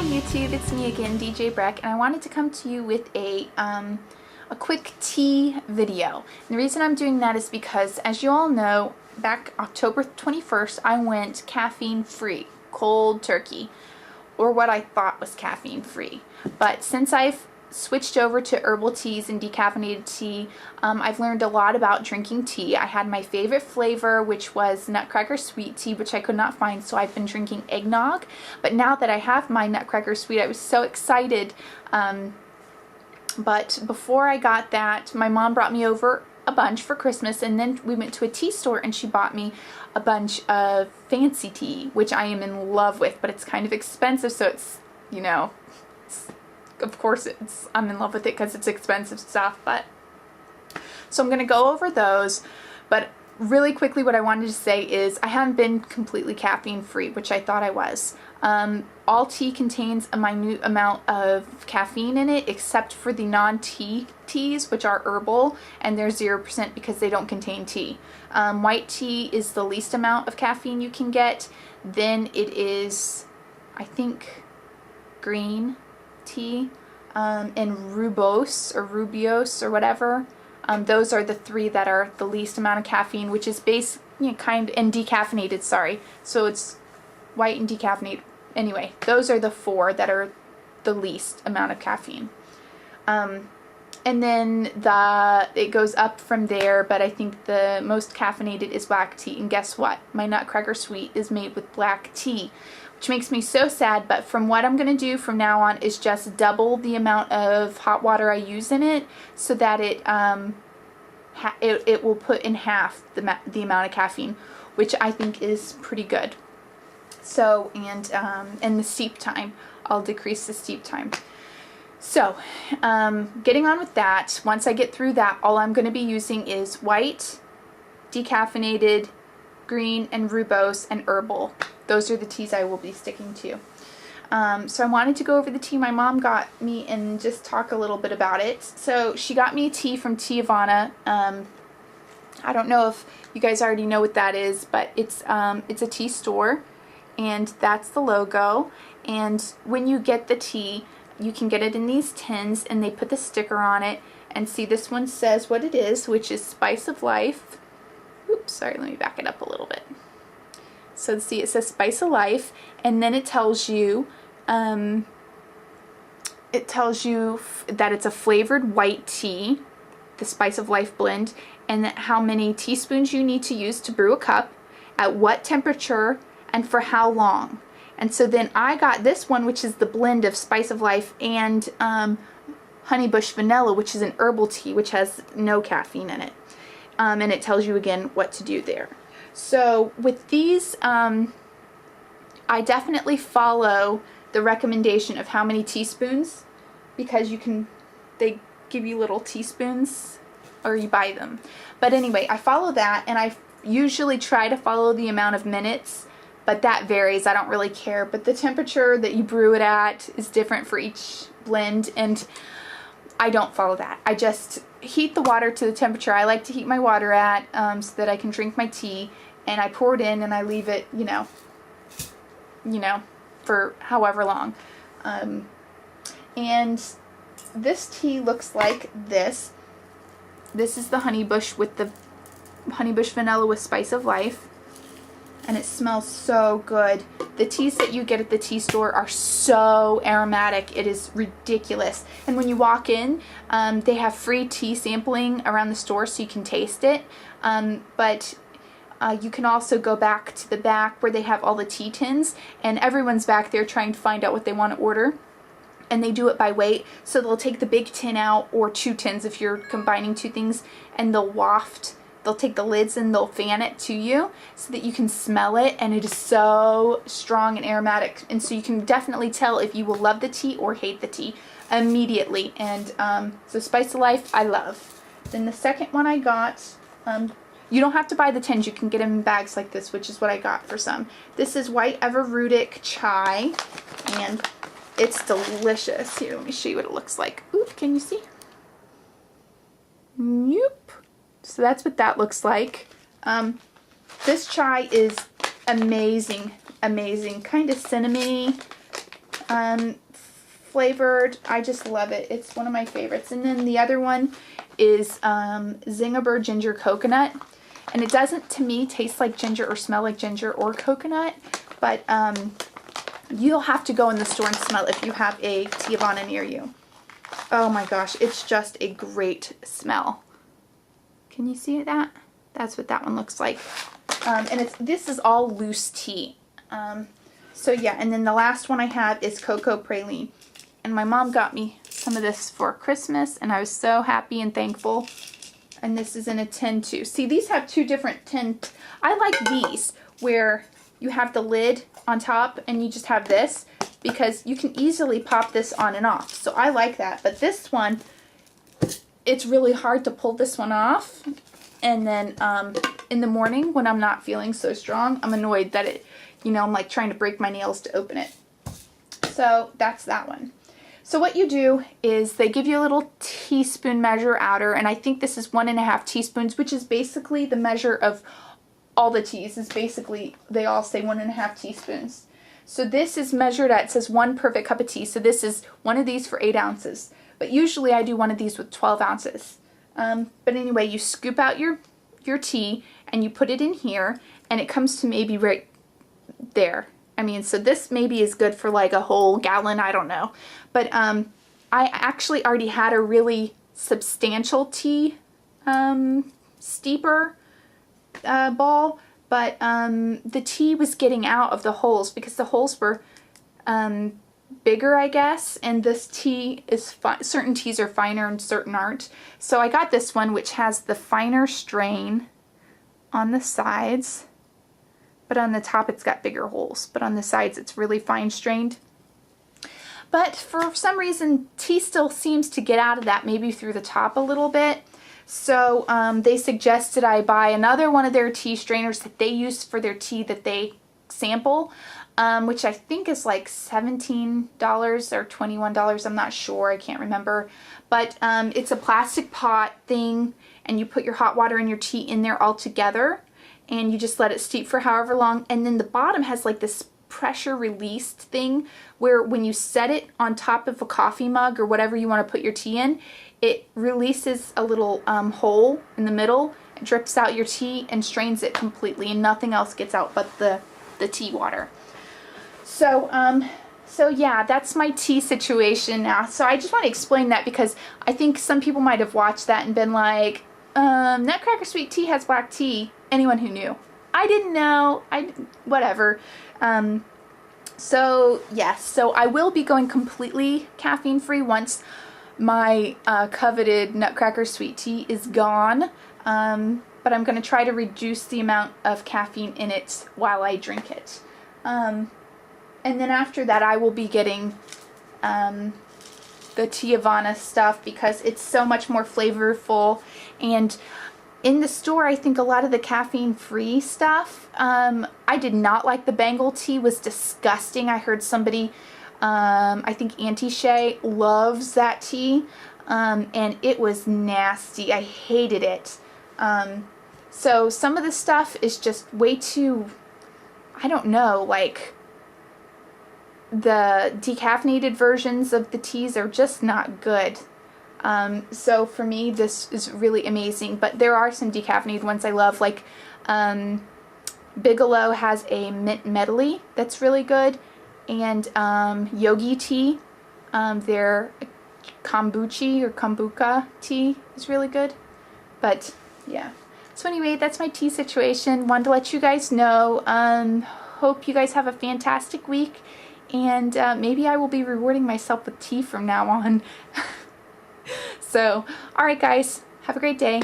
YouTube, it's me again, DJ Breck, and I wanted to come to you with a quick tea video. And the reason I'm doing that is because, as you all know, back October 21st, I went caffeine-free, cold turkey, or what I thought was caffeine-free. But since I've switched over to herbal teas and decaffeinated tea, I've learned a lot about drinking tea. I had my favorite flavor, which was Nutcracker Sweet Tea, which I could not find, so I've been drinking eggnog. But now that I have my Nutcracker Sweet, I was so excited. But before I got that, my mom brought me over a bunch for Christmas, and then we went to a tea store and she bought me a bunch of fancy tea, which I am in love with, but it's kind of expensive, so it's, you know, of course I'm in love with it because it's expensive stuff. But so I'm going to go over those, but really quickly what I wanted to say is I haven't been completely caffeine free, which I thought I was. All tea contains a minute amount of caffeine in it, except for the non-tea teas, which are herbal, and they're 0% because they don't contain tea. White tea is the least amount of caffeine you can get. Then it is, I think, green tea, and rooibos or rubios or whatever. Those are the three that are the least amount of caffeine, which is and decaffeinated, sorry. So it's white and decaffeinated. Anyway, those are the four that are the least amount of caffeine. And then it goes up from there, but I think the most caffeinated is black tea. And guess what? My Nutcracker Sweet is made with black tea, which makes me so sad. But from what I'm going to do from now on is just double the amount of hot water I use in it, so that it will put in half the amount of caffeine, which I think is pretty good. So, and the steep time, I'll decrease the steep time. So, getting on with that, once I get through that, all I'm going to be using is white, decaffeinated, green, and rooibos, and herbal. Those are the teas I will be sticking to. So I wanted to go over the tea my mom got me and just talk a little bit about it. So she got me a tea from Teavana. I don't know if you guys already know what that is, but it's a tea store, and that's the logo. And when you get the tea, you can get it in these tins, and they put the sticker on it. And see, this one says what it is, which is Spice of Life. Oops, sorry, let me back it up a little bit. So see, it says Spice of Life, and then it tells you that it's a flavored white tea, the Spice of Life blend, and that how many teaspoons you need to use to brew a cup, at what temperature, and for how long. And so then I got this one, which is the blend of Spice of Life and Honeybush Vanilla, which is an herbal tea, which has no caffeine in it. And it tells you again what to do there. So with these, I definitely follow the recommendation of how many teaspoons, because they give you little teaspoons, or you buy them. But anyway, I follow that, and I usually try to follow the amount of minutes, but that varies. I don't really care. But the temperature that you brew it at is different for each blend, and I don't follow that. I just heat the water to the temperature I like to heat my water at, so that I can drink my tea, and I pour it in and I leave it, you know, for however long. And this tea looks like this. This is the Honeybush with the Honeybush Vanilla with Spice of Life. And it smells so good. The teas that you get at the tea store are so aromatic. It is ridiculous. And when you walk in, they have free tea sampling around the store, so you can taste it. But you can also go back to the back where they have all the tea tins, and everyone's back there trying to find out what they want to order. And they do it by weight, so they'll take the big tin out, or two tins if you're combining two things, and they'll take the lids and they'll fan it to you so that you can smell it, and it is so strong and aromatic. And so you can definitely tell if you will love the tea or hate the tea immediately. And so Spice of Life, I love. Then the second one I got, you don't have to buy the tins, you can get them in bags like this, which is what I got for some. This is White Everrutic Chai, and it's delicious. Here, let me show you what it looks like. Ooh, can you see? Nope. So that's what that looks like. This chai is amazing, amazing. Kind of cinnamony, Flavored. I just love it. It's one of my favorites. And then the other one is Zingiber Ginger Coconut. And it doesn't, to me, taste like ginger or smell like ginger or coconut. But you'll have to go in the store and smell it if you have a Teavana near you. Oh my gosh, it's just a great smell. Can you see that? That's what that one looks like. And this is all loose tea. So yeah, and then the last one I have is Cocoa Praline. And my mom got me some of this for Christmas, and I was so happy and thankful. And this is in a tin too. See, these have two different tins. I like these where you have the lid on top and you just have this, because you can easily pop this on and off. So I like that. But this one, it's really hard to pull this one off. And then in the morning when I'm not feeling so strong, I'm annoyed that it, you know, I'm like trying to break my nails to open it. So that's that one. So what you do is they give you a little teaspoon measure outer, and I think this is 1.5 teaspoons, which is basically the measure of all the teas. Is basically, they all say 1.5 teaspoons. So this is measured at, it says 1 perfect cup of tea. So this is one of these for 8 ounces. But usually I do one of these with 12 ounces. But anyway, you scoop out your tea and you put it in here, and it comes to maybe right there. I mean, so this maybe is good for like a whole gallon, I don't know. But I actually already had a really substantial tea steeper ball, but the tea was getting out of the holes because the holes were bigger, I guess, and this tea is certain teas are finer and certain aren't. So I got this one, which has the finer strain on the sides, but on the top it's got bigger holes, but on the sides it's really fine strained. But for some reason, tea still seems to get out of that, maybe through the top a little bit. So they suggested I buy another one of their tea strainers that they use for their tea that they sample, which I think is like $17 or $21. I'm not sure. I can't remember. But it's a plastic pot thing, and you put your hot water and your tea in there all together, and you just let it steep for however long. And then the bottom has like this pressure released thing where when you set it on top of a coffee mug or whatever you want to put your tea in, it releases a little hole in the middle, it drips out your tea and strains it completely, and nothing else gets out but the tea water. So so yeah, that's my tea situation now. So I just want to explain that because I think some people might have watched that and been like, Nutcracker Sweet Tea has black tea. Anyone who knew. I didn't know. Whatever. So yes, so I will be going completely caffeine free once my coveted Nutcracker Sweet Tea is gone. But I'm going to try to reduce the amount of caffeine in it while I drink it. And then after that I will be getting the Teavana stuff because it's so much more flavorful. And in the store, I think a lot of the caffeine-free stuff, I did not like. The Bengal tea was disgusting. I heard somebody, I think Auntie Shay loves that tea, and it was nasty. I hated it. So some of the stuff is just way too, I don't know, like the decaffeinated versions of the teas are just not good. So for me, this is really amazing, but there are some decaffeinated ones I love, like Bigelow has a mint medley that's really good, and Yogi tea, their kombucha or kombucha tea is really good. But yeah, so anyway, that's my tea situation. Wanted to let you guys know. Hope you guys have a fantastic week, and maybe I will be rewarding myself with tea from now on. So, alright guys, have a great day.